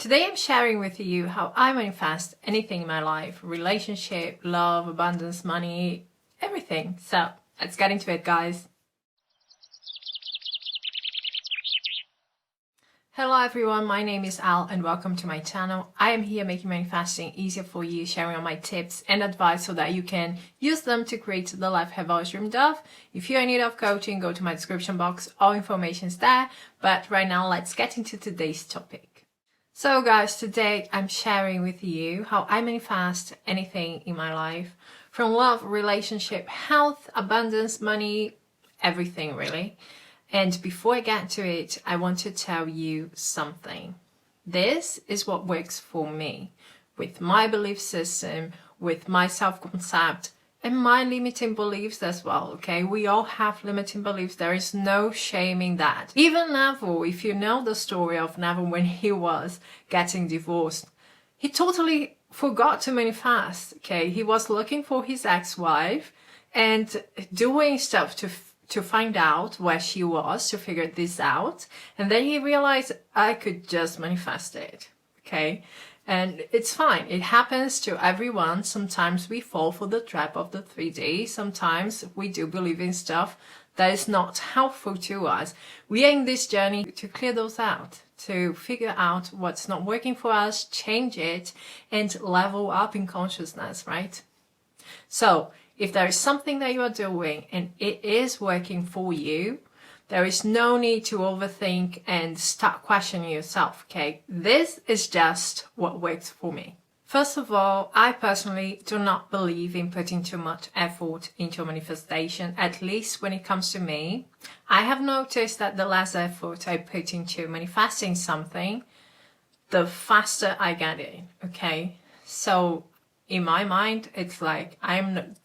Today I'm sharing with you how I manifest anything in my life, relationship, love, abundance, money, everything. So let's get into it, guys. Hello everyone, my name is Al and welcome to my channel. I am here making manifesting easier for you, sharing all my tips and advice so that you can use them to create the life you have always dreamed of. If you're in need of coaching, go to my description box, all information is there. But right now, let's get into today's topic. So guys, today I'm sharing with you how I manifest anything in my life, from love, relationship, health, abundance, money, everything really. And before I get to it, I want to tell you something. This is what works for me, with my belief system, with my self-concept, and my limiting beliefs as well, okay? We all have limiting beliefs. There is no shame in that. Even Neville, if you know the story of Neville when he was getting divorced, he totally forgot to manifest, okay? He was looking for his ex-wife and doing stuff to find out where she was, to figure this out. And then he realized, I could just manifest it, okay? And it's fine. It happens to everyone. Sometimes we fall for the trap of the 3D. Sometimes we do believe in stuff that is not helpful to us. We are in this journey to clear those out, to figure out what's not working for us, change it, and level up in consciousness, right? So if there is something that you are doing and it is working for you, there is no need to overthink and start questioning yourself, okay? This is just what works for me. First of all, I personally do not believe in putting too much effort into manifestation, at least when it comes to me. I have noticed that the less effort I put into manifesting something, the faster I get it, okay? So in my mind, it's like I'm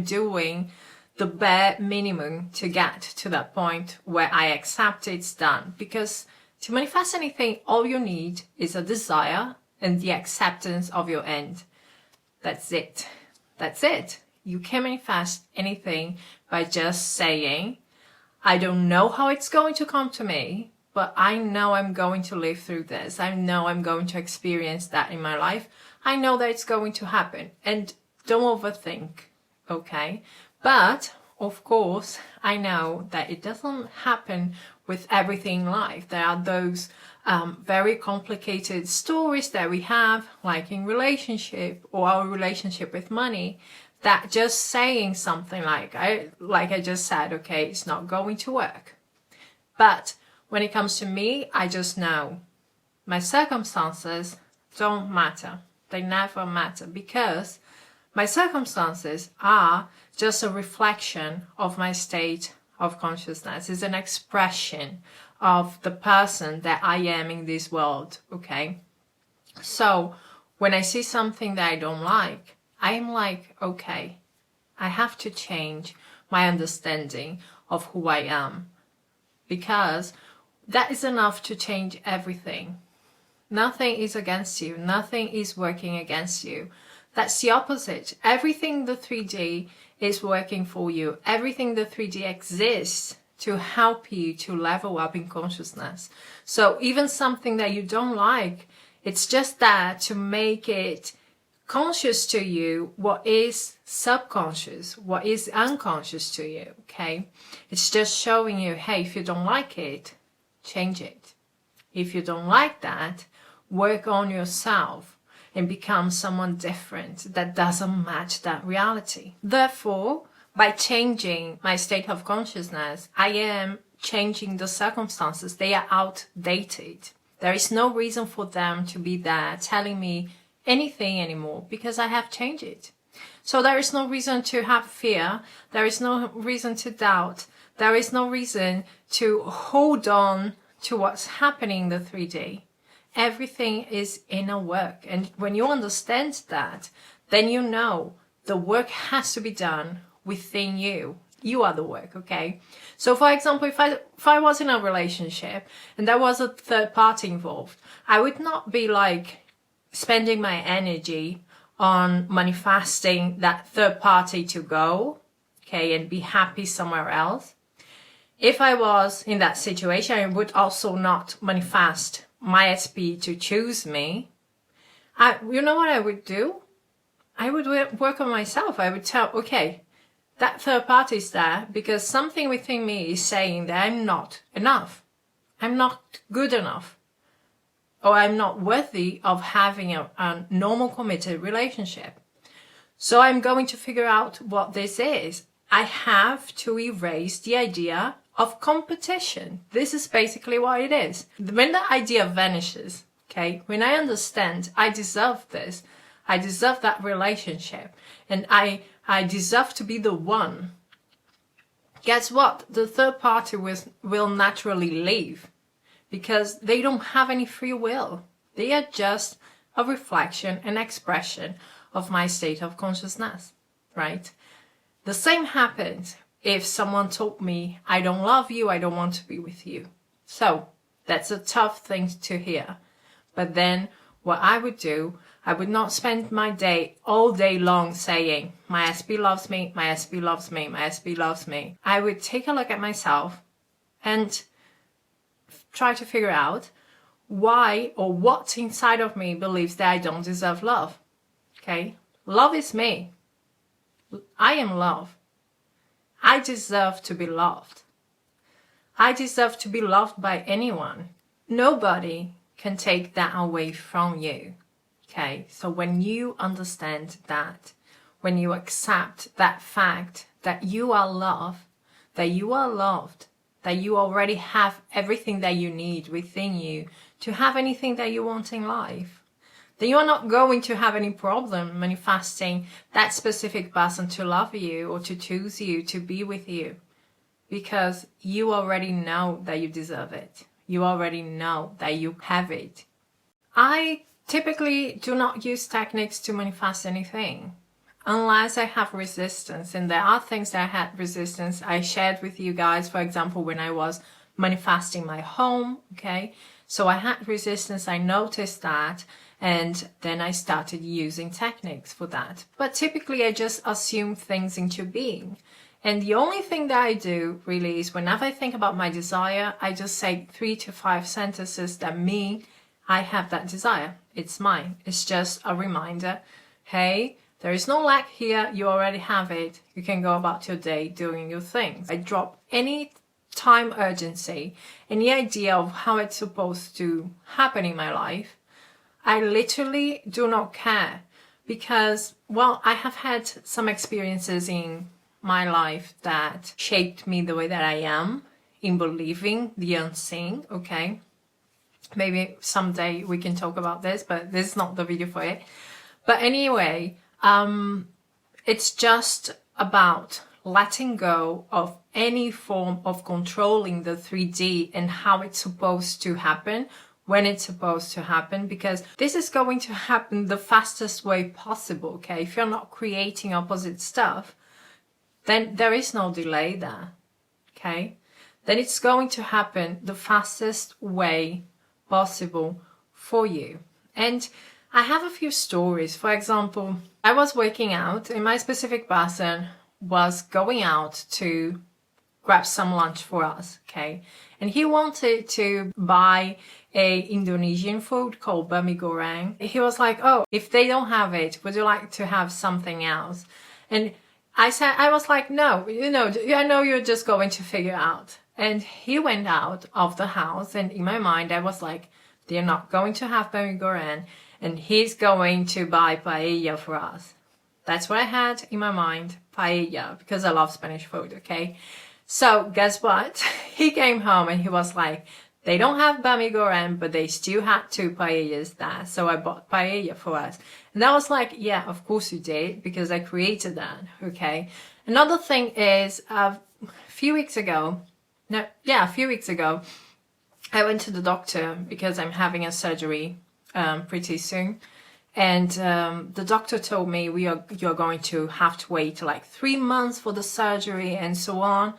doing the bare minimum to get to that point where I accept it's done. Because to manifest anything, all you need is a desire and the acceptance of your end. That's it. That's it. You can manifest anything by just saying, I don't know how it's going to come to me, but I know I'm going to live through this. I know I'm going to experience that in my life. I know that it's going to happen. And don't overthink, okay? But, of course, I know that it doesn't happen with everything in life. There are those very complicated stories that we have, like in relationship or our relationship with money, that just saying something like I just said, okay, it's not going to work. But when it comes to me, I just know my circumstances don't matter. They never matter, because my circumstances are just a reflection of my state of consciousness. It's an expression of the person that I am in this world, okay? So when I see something that I don't like, I'm like, okay, I have to change my understanding of who I am, because that is enough to change everything. Nothing is against you. Nothing is working against you. That's the opposite. Everything the 3D is working for you. Everything the 3D exists to help you to level up in consciousness. So even something that you don't like, it's just that to make it conscious to you what is subconscious, what is unconscious to you, okay? It's just showing you, hey, if you don't like it, change it. If you don't like that, work on yourself and become someone different that doesn't match that reality. Therefore, by changing my state of consciousness, I am changing the circumstances. They are outdated. There is no reason for them to be there telling me anything anymore, because I have changed it. So there is no reason to have fear. There is no reason to doubt. There is no reason to hold on to what's happening in the 3D. Everything is inner work. And when you understand that, then you know the work has to be done within you. You are the work, okay? So for example, if I was in a relationship and there was a third party involved, I would not be like spending my energy on manifesting that third party to go, okay, and be happy somewhere else. If I was in that situation, I would also not manifest my SP to choose me, you know what I would do? I would work on myself. I would tell, okay, that third party is there because something within me is saying that I'm not enough. I'm not good enough. Or I'm not worthy of having a normal committed relationship. So I'm going to figure out what this is. I have to erase the idea of competition. This is basically what it is. When the idea vanishes, okay, when I understand I deserve this, I deserve that relationship, and I deserve to be the one, guess what? The third party will naturally leave because they don't have any free will. They are just a reflection, an expression of my state of consciousness, right? The same happens if someone told me, I don't love you, I don't want to be with you. So that's a tough thing to hear. But then what I would do, I would not spend my day all day long saying, my SP loves me, my SP loves me, my SP loves me. I would take a look at myself and try to figure out why or what inside of me believes that I don't deserve love. Okay? Love is me. I am love. I deserve to be loved. I deserve to be loved by anyone. Nobody can take that away from you. Okay? So when you understand that, when you accept that fact that you are loved, that you are loved, that you already have everything that you need within you to have anything that you want in life, then you are not going to have any problem manifesting that specific person to love you or to choose you, to be with you, because you already know that you deserve it. You already know that you have it. I typically do not use techniques to manifest anything unless I have resistance, and there are things that I had resistance. I shared with you guys, for example, when I was manifesting my home, okay? So I had resistance, I noticed that, and then I started using techniques for that. But typically I just assume things into being. And the only thing that I do really is whenever I think about my desire, I just say 3 to 5 sentences that mean I have that desire. It's mine. It's just a reminder, hey, there is no lack here, you already have it. You can go about your day doing your things. I drop any time urgency, any idea of how it's supposed to happen in my life. I literally do not care because, well, I have had some experiences in my life that shaped me the way that I am in believing the unseen, okay? Maybe someday we can talk about this, but this is not the video for it. But anyway, it's just about letting go of any form of controlling the 3D and how it's supposed to happen, when it's supposed to happen, because this is going to happen the fastest way possible, okay? If you're not creating opposite stuff, then there is no delay there, okay? Then it's going to happen the fastest way possible for you. And I have a few stories. For example, I was working out and my specific person was going out to grab some lunch for us, okay? And he wanted to buy a Indonesian food called bami goreng. He was like, oh, if they don't have it, would you like to have something else? And I was like, no, I know you're just going to figure out. And he went out of the house, and in my mind, I was like, they're not going to have bami goreng, and he's going to buy paella for us. That's what I had in my mind, paella, because I love Spanish food, okay? So guess what? He came home and he was like, they don't have bami goreng, but they still had 2 paellas there. So I bought paella for us. And I was like, yeah, of course you did, because I created that, okay? Another thing is, a few weeks ago, I went to the doctor because I'm having a surgery pretty soon. And the doctor told me you're going to have to wait like 3 months for the surgery and so on.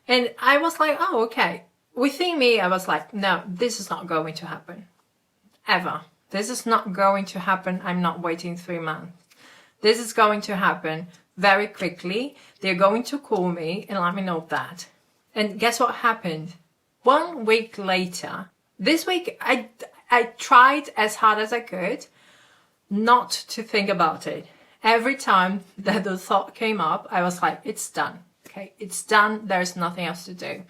And I was like, oh, okay. Within me, I was like, no, this is not going to happen. Ever. This is not going to happen. I'm not waiting 3 months. This is going to happen very quickly. They're going to call me and let me know that. And guess what happened? 1 week later, this week, I tried as hard as I could not to think about it. Every time that the thought came up, I was like, it's done. Okay, it's done. There's nothing else to do.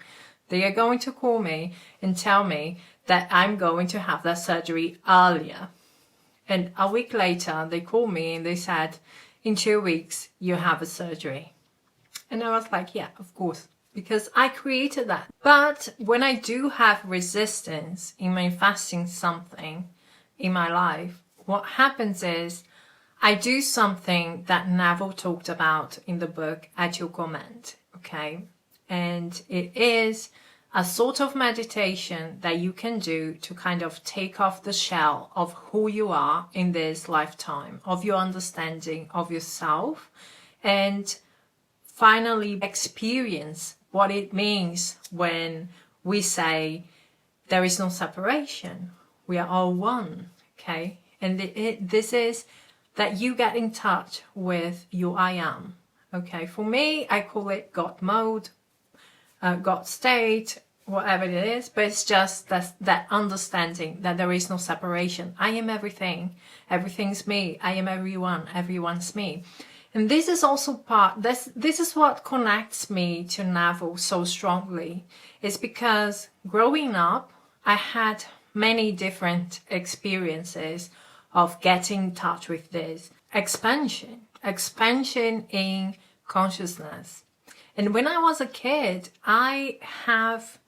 They are going to call me and tell me that I'm going to have that surgery earlier. And a week later, they called me and they said, in 2 weeks, you have a surgery. And I was like, yeah, of course, because I created that. But when I do have resistance in manifesting something in my life, what happens is I do something that Neville talked about in the book At Your Command, okay? And it is a sort of meditation that you can do to kind of take off the shell of who you are in this lifetime, of your understanding of yourself, and finally experience what it means when we say there is no separation. We are all one, okay? And this is that you get in touch with your I am, okay? For me, I call it God mode, God state, whatever it is, but it's just that understanding that there is no separation. I am everything. Everything's me. I am everyone. Everyone's me. And this is also this is what connects me to Neville so strongly. It's because growing up, I had many different experiences of getting in touch with this expansion in consciousness. And when I was a kid, I have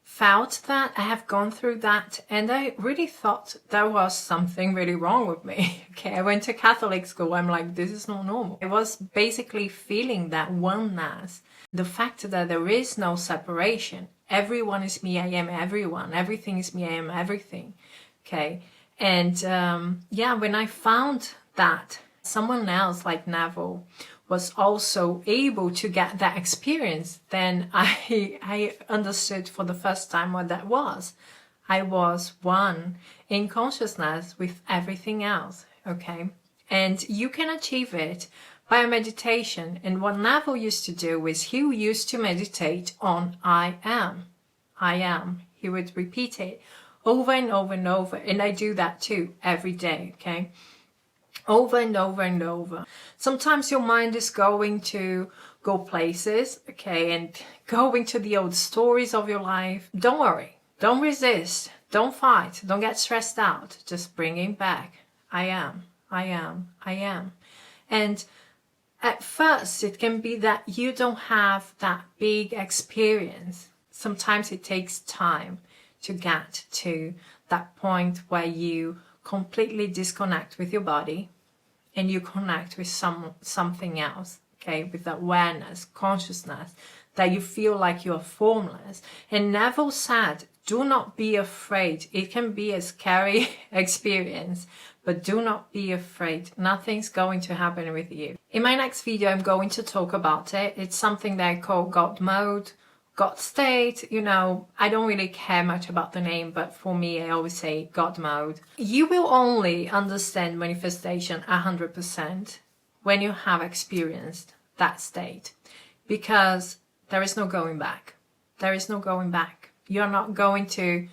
felt that, I have gone through that, and I really thought there was something really wrong with me. Okay, I went to Catholic school, I'm like, this is not normal. I was basically feeling that oneness, the fact that there is no separation. Everyone is me, I am everyone. Everything is me, I am everything. Okay, and yeah, when I found that someone else like Neville was also able to get that experience, then I understood for the first time what that was. I was one in consciousness with everything else, okay? And you can achieve it by a meditation. And what Neville used to do is he used to meditate on I am. I am. He would repeat it over and over and over. And I do that too every day, okay? Over and over and over. Sometimes your mind is going to go places, okay, and going to the old stories of your life. Don't worry. Don't resist. Don't fight. Don't get stressed out. Just bring it back. I am. I am. I am. And at first, it can be that you don't have that big experience. Sometimes it takes time to get to that point where you completely disconnect with your body and you connect with something else, okay, with awareness, consciousness, that you feel like you're formless. And Neville said, do not be afraid. It can be a scary experience, but do not be afraid. Nothing's going to happen with you. In my next video, I'm going to talk about it. It's something that I call God mode, God state. You know, I don't really care much about the name, but for me, I always say God mode. You will only understand manifestation 100% when you have experienced that state, because there is no going back. There is no going back. You're not going to,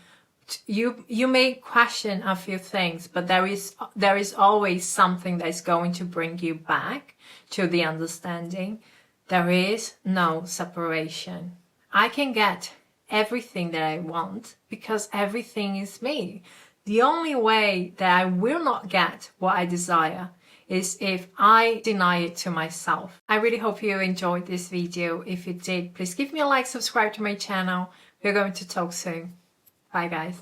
you may question a few things, but there is always something that is going to bring you back to the understanding. There is no separation. I can get everything that I want because everything is me. The only way that I will not get what I desire is if I deny it to myself. I really hope you enjoyed this video. If you did, please give me a like, subscribe to my channel. We're going to talk soon. Bye guys.